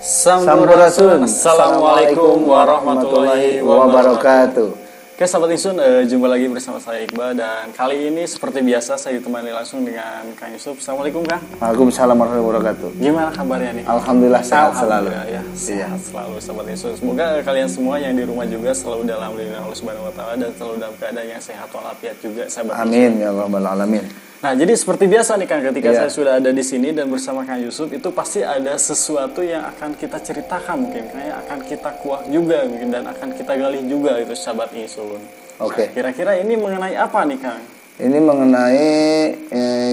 Sampurasun. Assalamualaikum warahmatullahi wabarakatuh. Oke sahabat Insun, jumpa lagi bersama saya Iqbal. Dan kali ini seperti biasa saya ditemani langsung dengan Kang Yusuf. Assalamualaikum Kang. Waalaikumsalam warahmatullahi wabarakatuh. Gimana kabarnya nih? Alhamdulillah sehat selalu. Ya, sehat selalu sahabat Insun. Semoga kalian semua yang di rumah juga selalu dalam lindungan Allah Subhanahu wa taala dan selalu dalam keadaan yang sehat walafiat juga sahabat Insun. Amin ya rabbal alamin. Nah, jadi seperti biasa nih Kang, ketika saya sudah ada di sini dan bersama Kang Yusuf, itu pasti ada sesuatu yang akan kita ceritakan mungkin, kayak akan kita kuak juga mungkin dan akan kita gali juga itu sahabat Insun. Oke. Nah, kira-kira ini mengenai apa nih Kang? Ini mengenai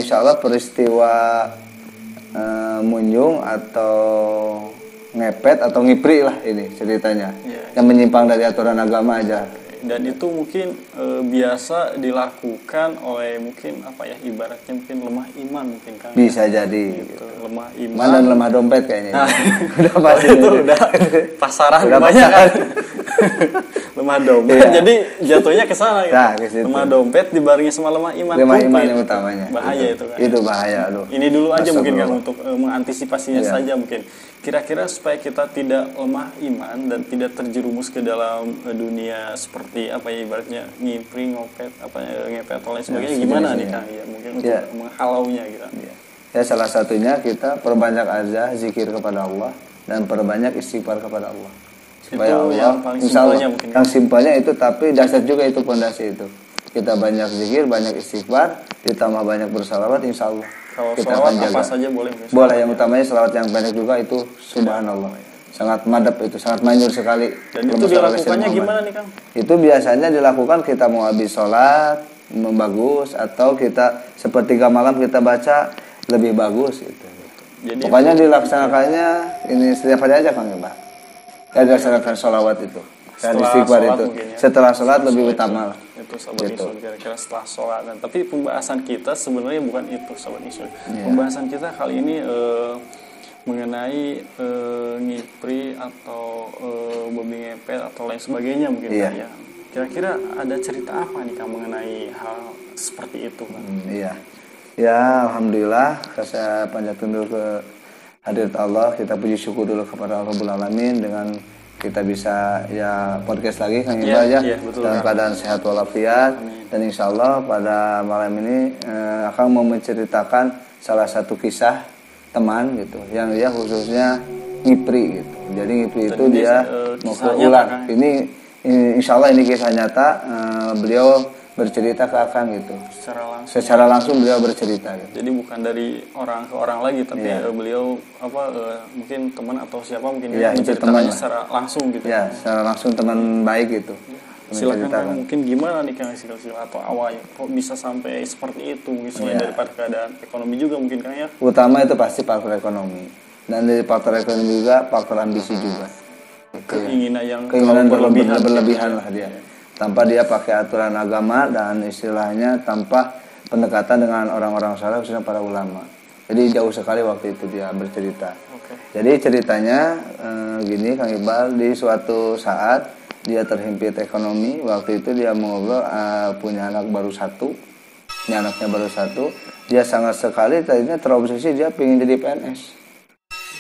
insya Allah peristiwa munjung atau ngepet atau ngipri lah ini ceritanya. Yang menyimpang dari aturan agama aja. Dan itu mungkin biasa dilakukan oleh mungkin apa ya, ibaratnya mungkin lemah iman mungkin Kang. Bisa jadi gitu. Lemah iman dan lemah dompet kayaknya. Udah pasti itu udah pasaran udah banyak kan. Lemah dompet. Jadi jatuhnya ke sana gitu. Nah, lemah dompet dibarengi sama lemah iman. Lemah iman yang utamanya. Bahaya itu kan. Itu bahaya aduh. Ini dulu aja mungkin Kang untuk mengantisipasinya saja mungkin. Kira-kira supaya kita tidak lemah iman dan tidak terjerumus ke dalam dunia seperti apa ya, ibaratnya ngipri, ngopet, ngepet atau lain sebagainya, gimana nih Kang? Ya mungkin untuk menghalaunya gitu. Ya salah satunya kita perbanyak aja zikir kepada Allah dan perbanyak istighfar kepada Allah. Supaya itu Allah, yang paling simpelnya mungkin. Yang simpelnya itu, tapi dasar juga itu pondasi itu. Kita banyak zikir, banyak istighfar, ditambah banyak bersalawat, insya Allah. Kalau kita salawat akan jaga. apa saja boleh? Boleh, yang utamanya salawat yang banyak juga itu subhanallah. Sangat madep itu, sangat manjur sekali. Dan itu dilakukannya gimana nih Kang? Itu biasanya dilakukan kita mau habis sholat, bagus, atau kita sepertiga malam kita baca lebih bagus gitu. Jadi pokoknya dilaksanakannya ini setiap hari aja Kang ya Mbak. Ya dilaksanakan sholawat itu. Dan istighfar itu setelah sholat lebih utama lah. Itu sahabat Insun, kira-kira setelah sholat. Dan tapi pembahasan kita sebenarnya bukan itu sahabat Insun. Pembahasan kita kali ini mengenai ngipri atau babi ngepet atau lain sebagainya mungkin ya. Kira-kira ada cerita apa nih Kang mengenai hal seperti itu Kang? Ya alhamdulillah, saya panjatkan dulu ke hadirat Allah, kita puji syukur dulu kepada Rabbul Alamin dengan kita bisa podcast lagi Kang Iqbal dalam keadaan sehat walafiat. Dan insya Allah pada malam ini akan mau menceritakan salah satu kisah teman gitu yang dia khususnya ngipri gitu. Jadi ngipri itu dia mau ke ular. Ini insya Allah ini kisah nyata, beliau bercerita ke Akang gitu. Secara langsung beliau bercerita gitu. Jadi bukan dari orang ke orang lagi, tapi beliau mungkin teman atau siapa mungkin menceritakannya secara langsung gitu. Ya, secara langsung teman baik gitu. Silakan mungkin gimana nih Kang sila atau awalnya kok bisa sampai seperti itu mungkin selain daripada keadaan ekonomi juga mungkin Kang ya. Utama itu pasti faktor ekonomi. Dan dari faktor ekonomi juga faktor ambisi juga. Keinginan berlebihan lah dia. Tanpa dia pakai aturan agama dan istilahnya tanpa pendekatan dengan orang-orang saleh khususnya para ulama. Jadi jauh sekali waktu itu dia bercerita. Jadi ceritanya gini Kang Iqbal, di suatu saat dia terhimpit ekonomi. Waktu itu dia mengobrol punya anak baru satu. Ini anaknya baru satu. Dia sangat sekali tadinya terobsesi dia pengen jadi PNS.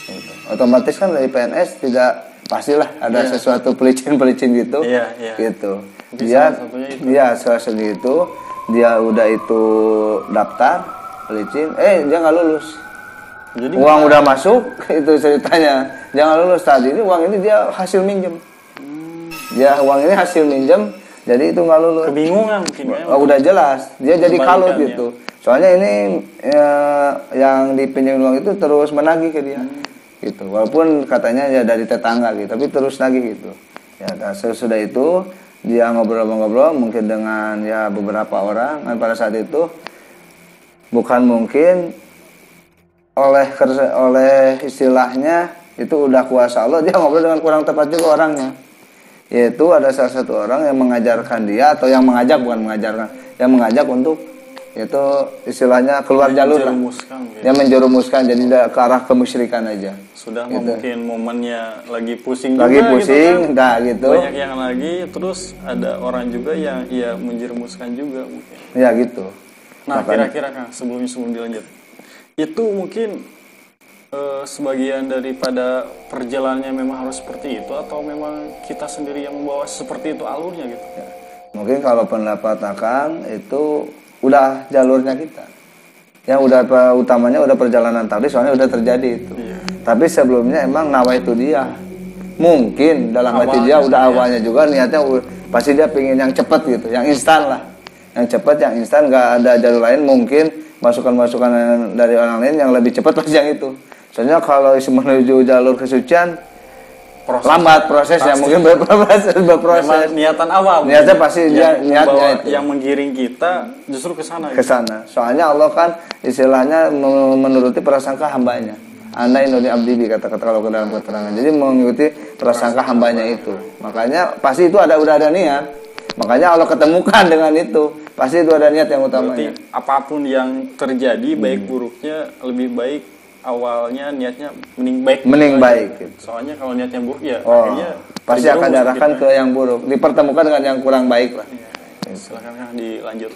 Gitu. Otomatis kan dari PNS tidak pastilah ada sesuatu pelicin-pelicin gitu. Gitu. Dia salah satu itu dia udah itu daftar pelicin, dia nggak lulus. Jadi uang udah masuk itu ceritanya, dia nggak lulus. Tadi ini uang ini dia hasil minjem. Uang ini hasil minjem, jadi itu nggak lulus. Kebingungan mungkin ya. Udah jelas, dia jadi kalut gitu. Soalnya ini yang dipinjam uang itu terus menagih ke dia. Gitu. Walaupun katanya dari tetangga gitu, tapi terus nagih gitu. Sesudah itu dia ngobrol-ngobrol mungkin dengan beberapa orang, dan pada saat itu bukan mungkin oleh istilahnya itu udah kuasa Allah, dia ngobrol dengan kurang tepat juga orangnya. Yaitu ada salah satu orang yang mengajarkan dia, atau yang mengajak, bukan mengajarkan, yang mengajak untuk itu istilahnya keluar jalur lah. Yang menjerumuskan, jadi ke arah kemusyrikan aja. Sudah gitu. Mungkin momennya lagi pusing juga gitu kan. Gitu. Banyak yang lagi, terus ada orang juga yang menjerumuskan juga mungkin. Ya gitu. Nah, kira-kira Kang, sebelum dilanjut. Itu mungkin sebagian daripada perjalanannya memang harus seperti itu, atau memang kita sendiri yang membawa seperti itu alurnya gitu? Ya. Mungkin kalau pendapat Akang itu udah jalurnya kita. Yang udah utamanya udah perjalanan tadi, soalnya udah terjadi itu. Iya. Tapi sebelumnya emang nawa itu dia. Mungkin dalam hati dia udah awalnya juga niatnya pasti dia pengen yang cepat gitu, yang instan lah. Yang cepat, yang instan, nggak ada jalur lain. Mungkin masukan-masukan dari orang lain yang lebih cepat pasti yang itu. Soalnya kalau menuju jalur kesucian lambat prosesnya, mungkin berproses. Niatan awal. Niatnya pasti dia niatnya itu. Yang menggiring kita justru ke sana. Ke sana. Soalnya Allah kan istilahnya menuruti prasangka hambanya. Anda inuni abdi kata-kata kalau ke dalam keterangan. Jadi mengikuti prasangka hambanya itu. Makanya pasti itu udah ada niat. Makanya Allah ketemukan dengan itu. Pasti itu ada niat yang utamanya. Berarti apapun yang terjadi baik buruknya lebih baik awalnya niatnya mending baik gitu. Soalnya kalau niatnya buruk ya akhirnya pasti akan diarahkan ke yang buruk. Dipertemukan dengan yang kurang baik lah. Ya, silakan dilanjut.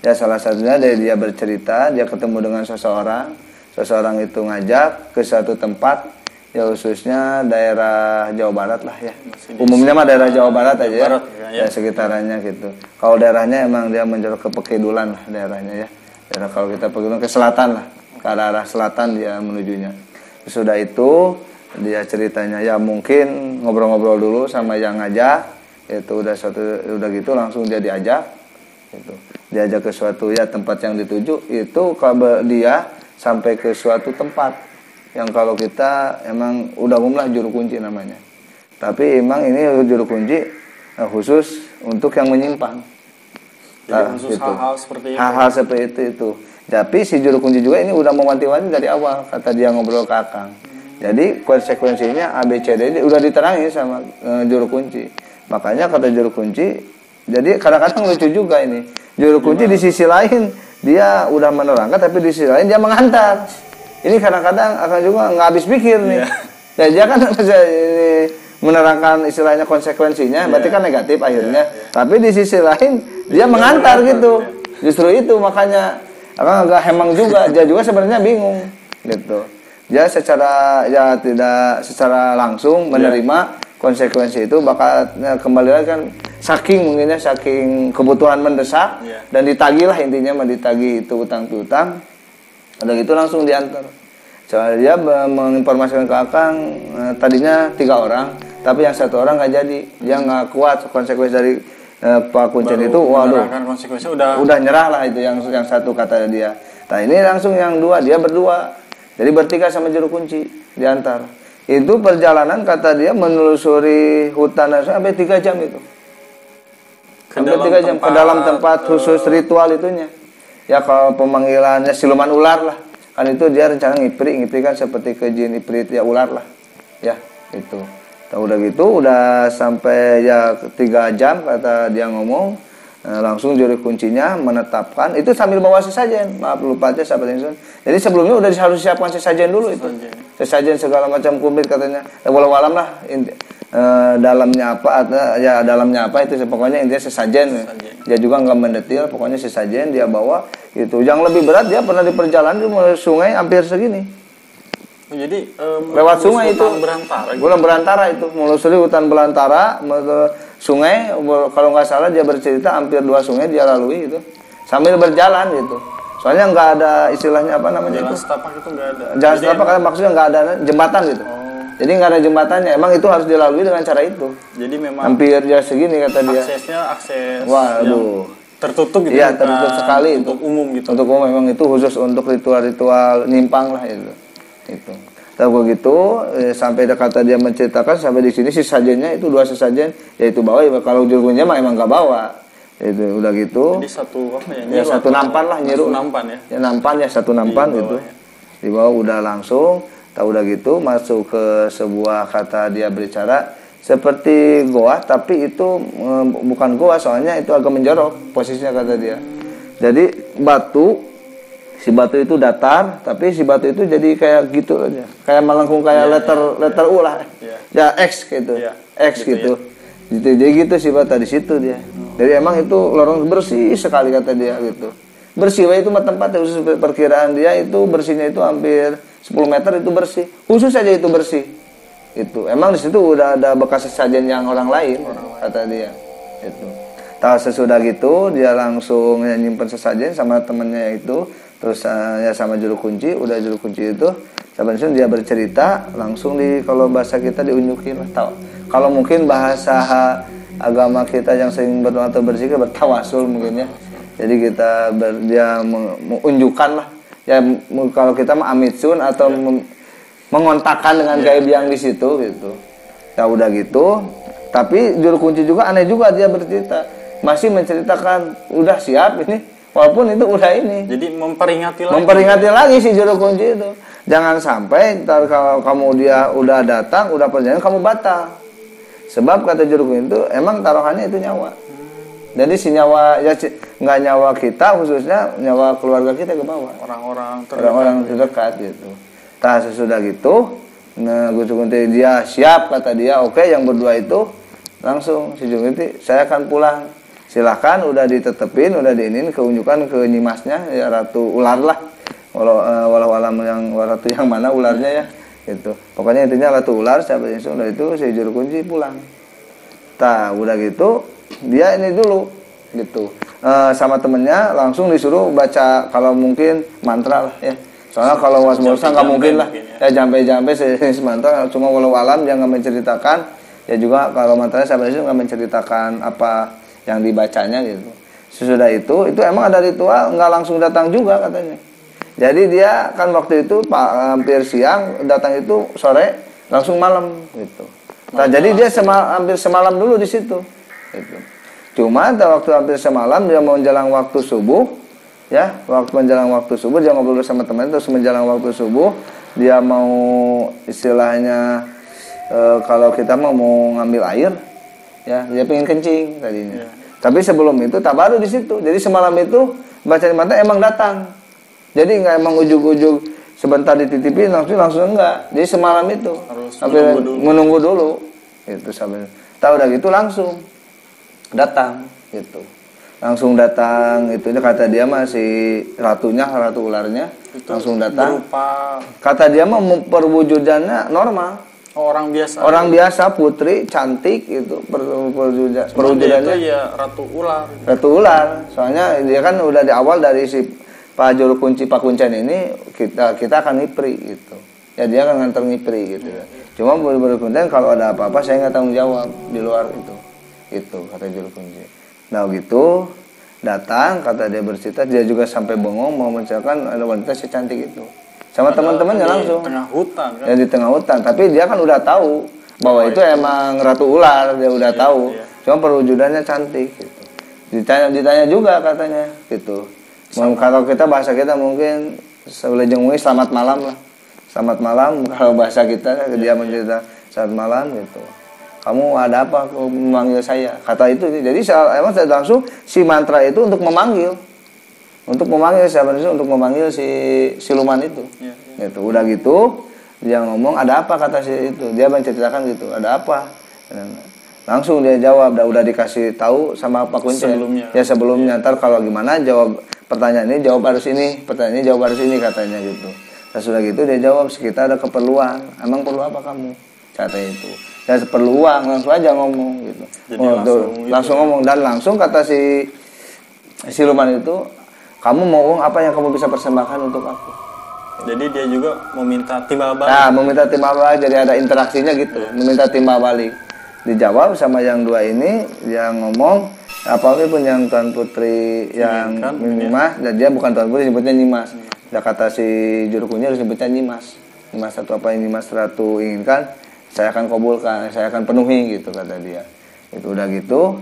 Ya salah satunya dari dia bercerita, dia ketemu dengan seseorang itu ngajak ke suatu tempat, ya khususnya daerah Jawa Barat lah ya. Umumnya mah daerah Jawa Barat aja ya. Ya sekitarannya gitu. Kalau daerahnya emang dia menjorok ke Pekidulan lah daerahnya ya. Daerah kalau kita Pekidulan ke selatan lah, ke arah selatan dia menujunya. Sudah itu dia ceritanya ya mungkin ngobrol-ngobrol dulu sama yang ngajak, itu udah gitu langsung dia diajak. Gitu. Diajak ke suatu ya tempat yang dituju, itu kalau dia sampai ke suatu tempat yang kalau kita emang udah umum lah juru kunci namanya. Tapi emang ini juru kunci khusus untuk yang menyimpang. Jadi khusus gitu. Hal-hal seperti itu. Tapi si juru kunci juga ini udah mewanti-wanti dari awal, kata dia ngobrol ke Akang. Jadi konsekuensinya ABCD udah diterangi sama juru kunci. Makanya kata juru kunci, jadi kadang-kadang lucu juga ini. Juru kunci di sisi lain dia udah menerangkan, tapi di sisi lain dia menghantar. Ini kadang-kadang akan juga nggak habis pikir nih. Ya dia kan menerangkan istilahnya konsekuensinya, berarti kan negatif akhirnya. Tapi di sisi lain dia mengantar gitu. Justru itu makanya akan agak hemang juga. Dia juga sebenarnya bingung gitu. Dia tidak secara langsung menerima konsekuensi itu, bakal kembali lagi kan saking kebutuhan mendesak dan ditagih lah intinya ditagih itu utang piutang. Udah gitu langsung diantar. Soalnya dia menginformasikan ke Akang tadinya 3 orang, tapi yang 1 orang nggak jadi. Dia nggak kuat konsekuensi dari Pak Kuncen itu. Waduh, udah nyerah lah itu yang 1 kata dia. Nah ini langsung yang 2, dia berdua. Jadi bertiga sama juru kunci diantar. Itu perjalanan kata dia menelusuri hutan sampai 3 jam itu. Sampai 3 jam ke dalam tempat khusus ritual itunya. Ya kalau pemanggilannya siluman ular lah. Kan itu dia rencana ngipri kan seperti ke jin iprit ya ular lah. Ya, itu. Nah, udah gitu udah sampai ya 3 jam kata dia ngomong. Langsung juru kuncinya menetapkan itu sambil bawa sesajen. Maaf lupa aja sahabat Insun. Jadi sebelumnya udah harus siapkan sesajen dulu itu. Sesajen segala macam kumplit katanya. Walau alam lah dalamnya apa ya dalamnya apa itu pokoknya intinya sesajen. Dia juga nggak mendetil, pokoknya sesajen dia bawa itu. Yang lebih berat dia pernah di perjalanan di sungai hampir segini. Jadi lewat sungai itu hutan belantara itu melusuri hutan belantara sungai, kalau nggak salah dia bercerita hampir 2 sungai dia lalui itu sambil berjalan gitu. Soalnya nggak ada istilahnya apa namanya jalan setapak itu nggak ada. Jalan setapak karena maksudnya nggak ada jembatan gitu. Jadi nggak ada jembatannya. Emang itu harus dilalui dengan cara itu. Jadi memang hampir ya segini kata dia. Akses. Waduh. Tertutup gitu. Iya tertutup sekali untuk umum gitu. Untuk umum memang itu khusus untuk ritual-ritual nyimpang lah itu. Itu. Tahu begitu sampai kata dia menceritakan sampai di sini sesajennya itu 2 sesajen yaitu bawa ya, kalau jurunnya mah emang nggak bawa. Itu udah gitu. Jadi satu apa ya? Ya satu nampan lah nyiru. Nampan ya. Ya nampan ya satu nampan gitu. Dibawa udah langsung. Tahu udah gitu masuk ke sebuah kata dia berbicara seperti goa tapi itu bukan goa soalnya itu agak menjorok posisinya kata dia. Jadi si batu itu datar tapi si batu itu jadi kayak gitu aja. Kayak melengkung kayak letter U lah. Ya X gitu. X gitu. Gitu. Jadi gitu si batu di situ dia. Jadi emang itu lorong bersih sekali kata dia gitu. Bersih itu tempatnya khusus perkiraan dia itu bersihnya itu hampir 10 meter itu bersih, khusus saja itu bersih. Itu emang di situ udah ada bekas sesajen yang orang lain. Kata dia. Itu. Tahu sesudah gitu dia langsung nyimpen sesajen sama temennya itu, terus ya sama juru kunci, udah juru kunci itu sebenarnya dia bercerita langsung kalau bahasa kita diunjukin lah. Tahu. Kalau mungkin bahasa agama kita yang sering berdoa atau berzikir bertawasul mungkin ya. Jadi kita dia menunjukkan lah. Ya kalau kita mah amitsun atau mengontakkan dengan gaib yang di situ gitu. Ya udah gitu. Tapi juru kunci juga aneh juga dia bercerita. Masih menceritakan udah siap ini. Walaupun itu udah ini. Jadi memperingati lagi. Memperingati lagi si juru kunci itu. Jangan sampai ntar kalau kamu dia udah datang, udah perjalanan kamu batal. Sebab kata juru kunci itu emang taruhannya itu nyawa. Jadi si nyawa ya nggak nyawa kita khususnya nyawa keluarga kita ke bawah. Orang-orang terdekat gitu. Nah sesudah gitu, nah juru kunci dia siap kata dia, oke, yang berdua itu langsung si juru kunci saya akan pulang. Silahkan udah ditetepin, udah diinin keunjukan ke nyimasnya ya Ratu Ular lah. Walau alam yang ratu yang mana ularnya ya gitu. Pokoknya intinya Ratu Ular siapa yang sudah itu si juru kunci pulang. Nah udah gitu dia ini dulu gitu sama temennya langsung disuruh baca kalau mungkin mantra lah ya. Soalnya kalau was-wasan nggak mungkin lah ya jampe-jampe sejenis mantra. Cuma walau alam dia nggak menceritakan ya juga kalau mantranya sampai itu nggak menceritakan apa yang dibacanya gitu. Sesudah itu emang ada ritual nggak langsung datang juga katanya. Jadi dia kan waktu itu hampir siang datang itu sore langsung malam gitu. Nah jadi dia hampir semalam dulu di situ. Gitu. Cuma waktu hampir semalam dia mau menjelang waktu subuh. Ya, waktu menjelang waktu subuh dia ngobrol sama teman terus menjelang waktu subuh dia mau istilahnya kalau kita mau ngambil air ya dia pengen kencing tadinya. Tapi sebelum itu tabaru di situ. Jadi semalam itu baca di mata emang datang. Jadi nggak emang ujug-ujug sebentar dititipin langsung enggak. Jadi semalam itu harus menunggu dulu. Itu sampai tahu udah gitu langsung datang gitu. Langsung datang itu kata dia masih ratu ularnya itu langsung datang berupa, kata dia mah perwujudannya normal orang biasa putri cantik itu perwujudannya ya ratu ular soalnya dia kan udah di awal dari si Pak juru kunci Pak Kuncen ini kita akan ngipri gitu ya dia akan nganter ngipri gitu ya. Cuma juru kunci kalau ada apa-apa saya nggak tanggung jawab di luar itu kata juru kunci. Nah gitu datang kata dia bercerita dia juga sampai bengong mau menceritakan ada wanita secantik itu sama teman-temannya langsung tengah hutan kan? Ya di tengah hutan tapi dia kan udah tahu bahwa itu emang ratu ular dia udah tahu cuma perwujudannya cantik gitu. ditanya juga katanya gitu kalau kita bahasa kita mungkin sebelum selamat malam lah selamat malam kalau bahasa kita dia mencerita selamat malam gitu. Kamu ada apa kau memanggil saya? Kata itu. Jadi emang saya langsung si mantra itu untuk memanggil sebenarnya untuk memanggil si siluman itu. Gitu. Udah gitu dia ngomong ada apa kata si itu. Dia menceritakan gitu. Ada apa? Langsung dia jawab. Udah dikasih tahu sama Pak Kuncen. Sebelumnya. Ntar kalau gimana jawab pertanyaan ini jawab harus ini. Pertanyaan ini jawab harus ini katanya gitu. Nah, sudah gitu dia jawab sekitar ada keperluan. Emang perlu apa kamu? Katanya itu. Ya perlu uang langsung aja ngomong gitu. Langsung ngomong dan langsung kata si siluman itu kamu mau uang apa yang kamu bisa persembahkan untuk aku. Jadi dia juga meminta timbal balik. Nah meminta timbal balik jadi ada interaksinya gitu. Meminta timbal balik. Dijawab sama yang dua ini yang ngomong apapun yang Tuan Putri yang Nyimas dan dia bukan Tuan Putri nyebutnya Nyimas. Dia kata si juru kunci harus nyebutnya Nyimas. Nyimas atau apa yang Nyimas Ratu inginkan saya akan kabulkan, saya akan penuhi gitu kata dia. Itu udah gitu,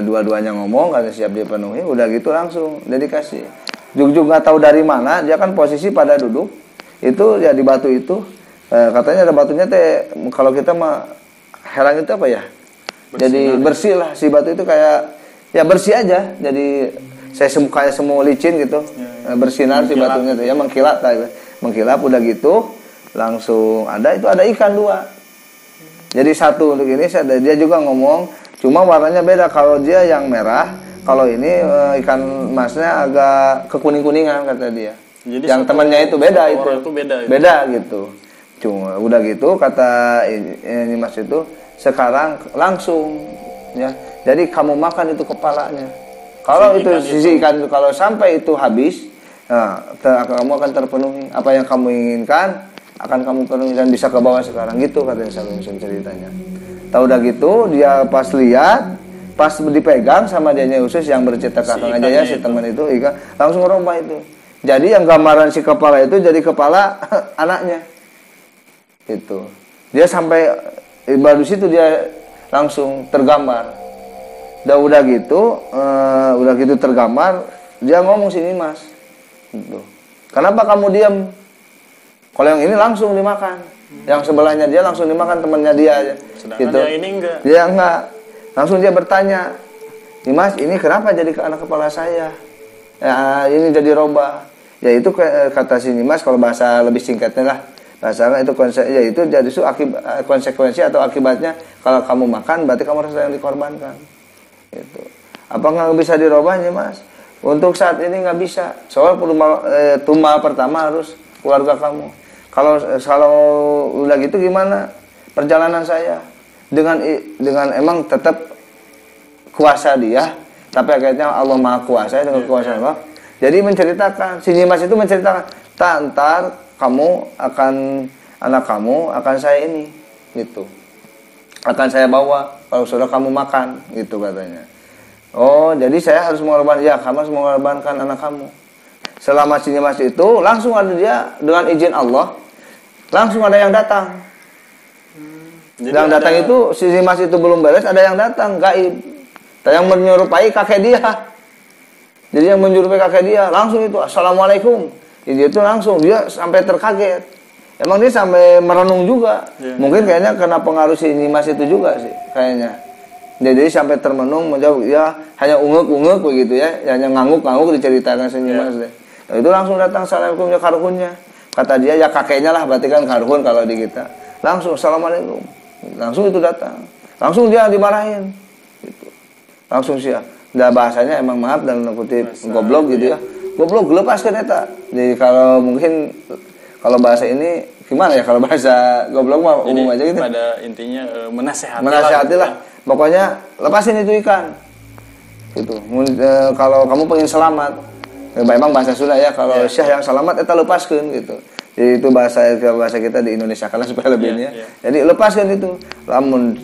dua-duanya ngomong, kata siap dia penuhi, udah gitu langsung dia dikasih. Jug nggak tahu dari mana, dia kan posisi pada duduk, itu ya di batu itu, katanya ada batunya teh, kalau kita mah heran itu apa ya? Jadi bersih lah si batu itu kayak ya bersih aja, jadi saya kayak semua licin gitu, bersinar si batunya tuh ya mengkilap udah gitu, langsung ada ikan dua. Jadi satu untuk ini dia juga ngomong cuma warnanya beda kalau dia yang merah kalau ini ikan emasnya agak kekuning-kuningan kata dia Jadi yang temannya itu beda itu. Beda gitu. Cuma udah gitu kata ini Mas itu sekarang langsung ya. Jadi kamu makan itu kepalanya. Kalau itu sisihkan itu kalau sampai itu habis, nah, kamu akan terpenuhi apa yang kamu inginkan akan kamu penuhi dan bisa ke bawah sekarang gitu katanya Salim ceritanya. Tahu udah gitu dia pas lihat pas dipegang sama dianya Usus yang bercerita kakak aja ya si teman itu Ika langsung ngerubah itu. Jadi yang gambaran si kepala itu jadi kepala anaknya. Itu. Dia sampai baru situ dia langsung tergambar. Udah gitu tergambar dia ngomong sini Mas. Gitu. Kenapa kamu diam? Kalau yang ini langsung dimakan. Yang sebelahnya dia langsung dimakan temannya dia aja. Sedangkan gitu. yang ini enggak. Dia enggak. Langsung dia bertanya, "Nih Mas, ini kenapa jadi ke anak kepala saya?" Ya, ini jadi robah. Ya itu kata sini Mas kalau bahasa lebih singkatnya lah. Bahasanya itu itu jadi konsekuensi atau akibatnya kalau kamu makan berarti kamu harus yang dikorbankan. Gitu. Apa nggak bisa dirobahnya Mas? Untuk saat ini nggak bisa. Soal tumal pertama harus keluarga kamu. Kalau udah gitu gimana perjalanan saya? Dengan emang tetap kuasa dia, tapi akhirnya Allah Maha Kuasa dengan kuasa Allah. Jadi menceritakan, si Nyimas itu menceritakan, ntar anak kamu akan saya ini, gitu. Akan saya bawa kalau sudah kamu makan, gitu katanya. Oh, jadi saya harus mengorbankan, ya kamu harus mengorbankan anak kamu. Selama si Nyimas itu langsung ada dia dengan izin Allah, langsung ada yang datang. Yang datang itu si Nyimas itu belum beres, ada yang datang gaib. Yang menyerupai kakek dia. Jadi yang menyerupai kakek dia langsung itu assalamualaikum. Jadi itu langsung dia sampai terkaget. Emang dia sampai merenung juga. Mungkin kayaknya kena pengaruh si Nyimas itu juga sih kayaknya. Jadi sampai termenung menjawab ya hanya ungek-ungek begitu ya, hanya ngangguk-ngangguk diceritakan si Nyimas deh. Nah, itu langsung datang assalamualaikum ya karhunnya. Kata dia ya kakeknya lah berarti kan karhun kalau di kita. Langsung assalamualaikum. Langsung itu datang. Langsung dia dimarahin. Gitu. Langsung sih ya. Udah bahasanya emang maaf dan kutip goblok gitu ya. Goblok lepaskan eta. Jadi kalau mungkin kalau bahasa ini gimana ya kalau bahasa goblok mah umum aja gitu. Pada intinya menasehati lah. Pokoknya lepasin itu ikan. Gitu. Kalau kamu pengen selamat, memang bahasa Sunda ya kalau syah yang selamat eta lepaskeun gitu. Jadi itu bahasa kita di Indonesia karena supaya lebih ini ya. Jadi lepaskan itu. Lamun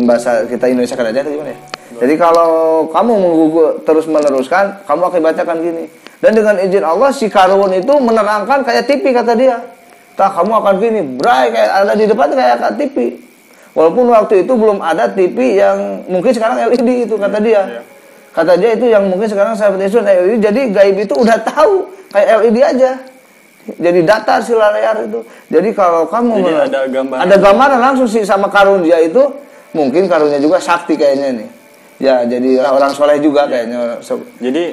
bahasa kita Indonesia kan aja gimana ya? Jadi kalau kamu terus meneruskan, kamu akibatnya kan gini. Dan dengan izin Allah si karun itu menerangkan kayak TV kata dia. Kamu akan gini, bray kayak ada di depan kayak TV. Walaupun waktu itu belum ada TV yang mungkin sekarang LED itu kata dia. Kata dia itu yang mungkin sekarang saya betul LED. Jadi gaib itu udah tahu kayak LED aja. Jadi datar si layar itu. Jadi kalau kamu ada gambaran langsung sih sama karun dia itu, mungkin karunnya juga sakti kayaknya nih. Ya, jadi orang soleh juga kayaknya. Jadi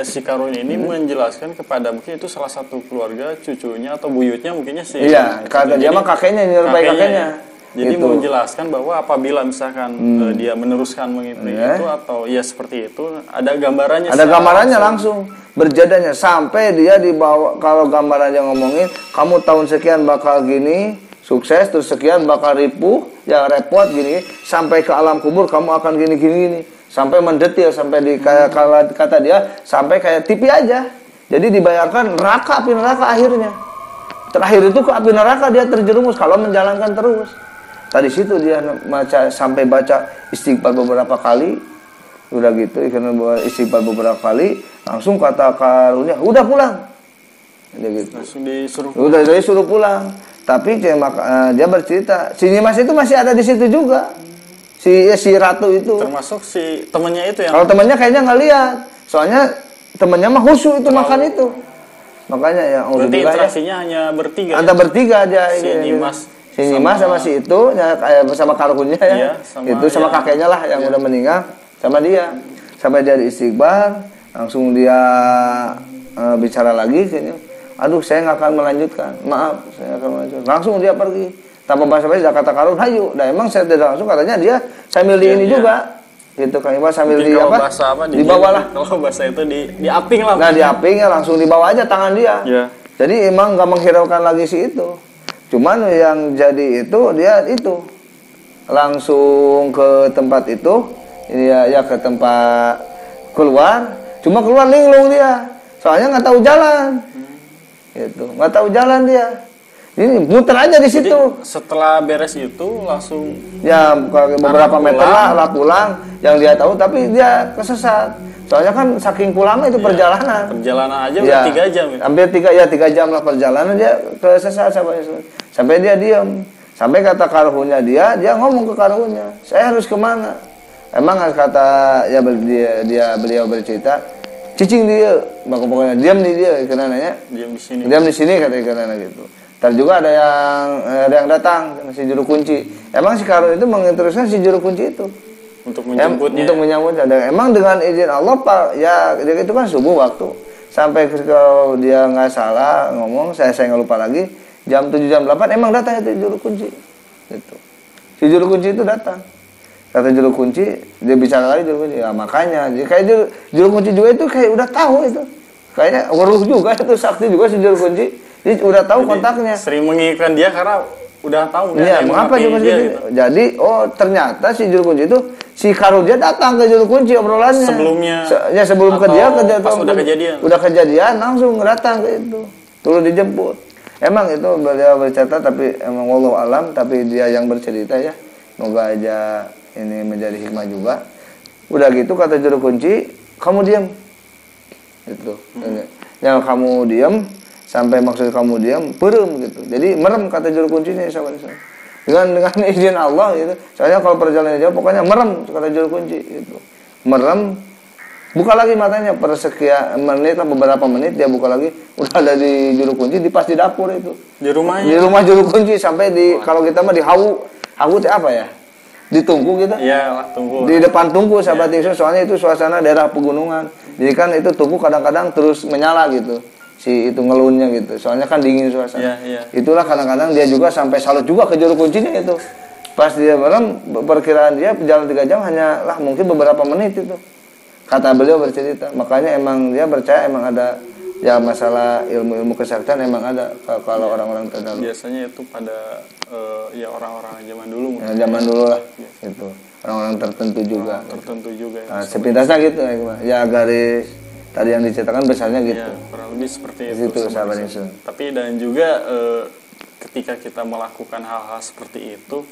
si karun ini menjelaskan kepada mungkin itu salah satu keluarga cucunya atau buyutnya mungkinnya sih. Iya, kata dia mah kakeknya nyerupai kakeknya. Jadi gitu. Menjelaskan bahwa apabila misalkan dia meneruskan mengikuti itu atau ya seperti itu, ada gambarannya. Ada gambarannya langsung berjadanya sampai dia dibawa kalau gambarannya ngomongin kamu tahun sekian bakal gini sukses terus sekian bakal ripuh ya repot gini sampai ke alam kubur kamu akan gini sampai mendetil sampai di kayak kata dia sampai kayak TV aja. Jadi dibayarkan api neraka akhirnya. Terakhir itu ke api neraka dia terjerumus kalau menjalankan terus. Tadi situ dia sampai baca istighfar beberapa kali. Udah gitu, karena istighfar beberapa kali, langsung kata karunia, udah pulang. Gitu. Langsung disuruh pulang. Udah disuruh pulang. Tapi dia bercerita, si Nyimas itu masih ada di situ juga. Si ratu itu. Termasuk si temannya itu yang. Kalau temannya kayaknya nggak lihat. Soalnya temannya mah khusyuk itu makan itu. Makanya ya. Berarti interaksinya hanya bertiga. Ada bertiga aja. Si Nyimas. Si Nyimas sama si itu, ya kayak sama karunnya ya. Itu sama kakeknya lah yang udah meninggal. Sama dia sampai dia istighfar langsung dia bicara lagi kayaknya aduh saya nggak akan melanjutkan maaf saya akan melanjutkan langsung dia pergi tanpa basa-basi dia kata karun hayu nah emang saya tidak langsung katanya dia saya milih ini juga gitu Kang Iqbal, sambil di apa? Di bawah lah. Kalau bahasa itu di aping lah. Nah, di aping ya langsung dibawa aja tangan dia. Ya. Jadi emang nggak menghiraukan lagi si itu. Cuman yang jadi itu dia itu langsung ke tempat itu, ya ke tempat keluar. Cuma keluar linglung dia. Soalnya nggak tahu jalan. Gitu. Nggak tahu jalan dia. Ini muter aja di situ. Jadi, setelah beres itu langsung ya beberapa meter lah pulang. Yang dia tahu, tapi dia kesesat. Soalnya kan saking pulangnya itu perjalanan. Perjalanan aja ya, 3 jam. Ya? Hampir 3 jam lah perjalanan, dia kesesat sampai dia diam. Sampai kata karuhnya dia ngomong ke karuhnya, saya harus kemana? Emang kata ya beliau bercerita, cicing dia, pokoknya diam di dia, karena nanya. Diam di sini kata karena gitu. Dan juga ada yang datang si juru kunci. Emang si Karun itu menginteruskan si juru kunci itu untuk menjemputnya. Untuk menyambutnya. Dan emang dengan izin Allah Pak, ya dia itu kan subuh waktu. Sampai kalau dia nggak salah ngomong, saya nggak lupa lagi, jam 7 jam 8 emang datang itu juru kunci. Gitu. Si juru kunci itu datang. Kata juru kunci, dia bicara lagi juru kunci. Ya makanya, kayak juru kunci juga itu kayak udah tahu itu. Kayaknya waruh juga itu, sakti juga si juru kunci. Dia udah tahu kontaknya. Sering mengingatkan dia karena udah tahu. Iya, mengapa juga gitu. Jadi, ternyata si juru kunci itu, si Karun dia datang ke juru kunci obrolannya. Sebelumnya. Sebelum ke dia, pas udah kejadian. Udah kejadian, langsung datang ke itu. Turun dijemput. Emang itu beliau bercerita, tapi emang wallahu alam, tapi dia yang bercerita ya. Semoga aja ini menjadi hikmah juga. Udah gitu kata juru kunci, kamu diam. Gitu. Yang kamu diam, sampai maksud kamu diam, perem gitu. Jadi merem kata juru kuncinya sahabat. Dengan izin Allah gitu. Soalnya kalau perjalanan jauh pokoknya merem kata juru kunci gitu. Merem, buka lagi matanya persekian menit atau beberapa menit dia buka lagi, udah ada di juru kunci, di pas di dapur itu. Di rumahnya. Di rumah juru kunci sampai di kalau kita mah di hawu itu apa ya? Ditunggu kita. Iya, tunggu. Di depan tunggu sahabat ya. Soalnya itu suasana daerah pegunungan. Jadi kan itu tunggu kadang-kadang terus menyala gitu. Si itu ngelunnya gitu, soalnya kan dingin suasana. Itulah kadang-kadang dia juga sampai salut juga ke juru kuncinya itu. Pas dia merem, perkiraan dia jalan 3 jam hanya lah mungkin beberapa menit itu. Kata beliau bercerita, makanya emang dia percaya emang ada ya masalah ilmu kesaktian emang ada kalau orang-orang terdahulu. Biasanya itu pada ya orang-orang zaman dulu. Ya, zaman dulu lah, itu orang-orang tertentu juga. Tertentu juga. Nah, sepintasnya gitu ya garis. Tadi yang diceritakan besarnya gitu. Ya, kurang lebih seperti itu. Sahabat Insun. Tapi dan juga ketika kita melakukan hal-hal seperti itu,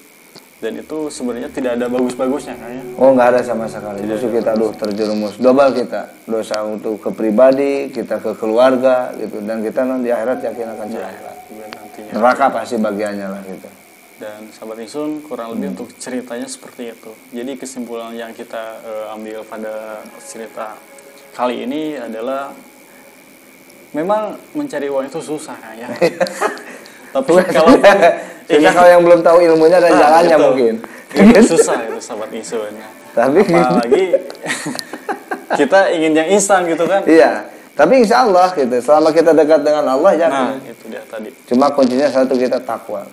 dan itu sebenarnya tidak ada bagus-bagusnya kayaknya. Oh, nggak ada sama sekali. Justru kita terjerumus double kita. Dosa untuk ke pribadi, kita ke keluarga gitu, dan kita di akhirat yakin akan celaka. Neraka pasti bagiannya lah gitu. Dan sahabat Insun kurang lebih untuk ceritanya seperti itu. Jadi kesimpulan yang kita ambil pada cerita kali ini adalah memang mencari uang itu susah ya. Tapi kalau kalau yang belum tahu ilmunya dan jalannya gitu. Mungkin itu susah itu sahabat Insun. Tapi apalagi kita ingin yang instan gitu kan. Iya. Tapi insya Allah gitu. Selama kita dekat dengan Allah ya. Nah, itu dia tadi. Cuma kuncinya satu, kita takwa.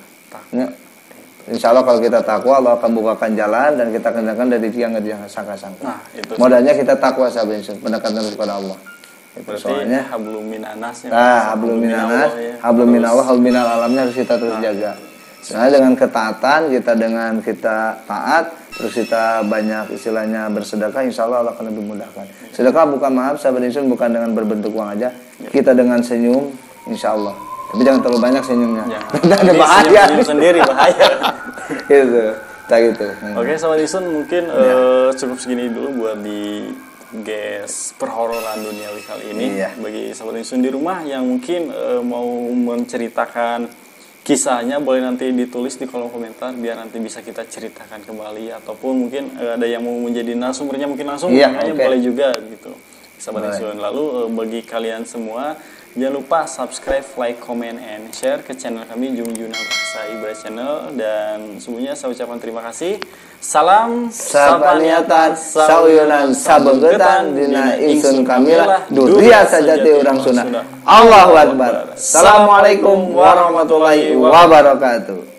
Insya Allah kalau kita takwa, Allah akan bukakan jalan dan kita kenakan dari yang sangka-sangka. Nah, modalnya kita takwa sahabat, pendekatan kepada Allah. Itu soalnya hablum minanas. Hablum minanas, hablum minallah, hablum minal alamnya harus kita terus jaga. Nah, dengan ketaatan kita taat, terus kita banyak istilahnya bersedekah, insya Allah akan lebih mudahkan. Sedekah bukan sahabat Insun, bukan dengan berbentuk uang aja. Kita dengan senyum, insya Allah. Tapi jangan terlalu banyak senyumnya. Ada bahaya. Senyum sendiri bahaya. Gitu. Tak gitu. Oke, sahabat Insun mungkin cukup segini dulu buat di guys perhororan duniawi kali ini. Bagi sahabat Insun di rumah yang mungkin mau menceritakan kisahnya, boleh nanti ditulis di kolom komentar biar nanti bisa kita ceritakan kembali, ataupun mungkin ada yang mau menjadi narasumbernya mungkin langsung boleh juga gitu. Sahabat Insun. Lalu bagi kalian semua jangan lupa subscribe, like, comment, and share ke channel kami Junjungan Bahasa Ibadah Channel. Dan sebelumnya saya ucapkan terima kasih. Salam sapaniatan, sauyunan, sabenggetan, dina Insun kamilah, duria sajati urang Sunda. Allahu Akbar. Assalamualaikum warahmatullahi wabarakatuh.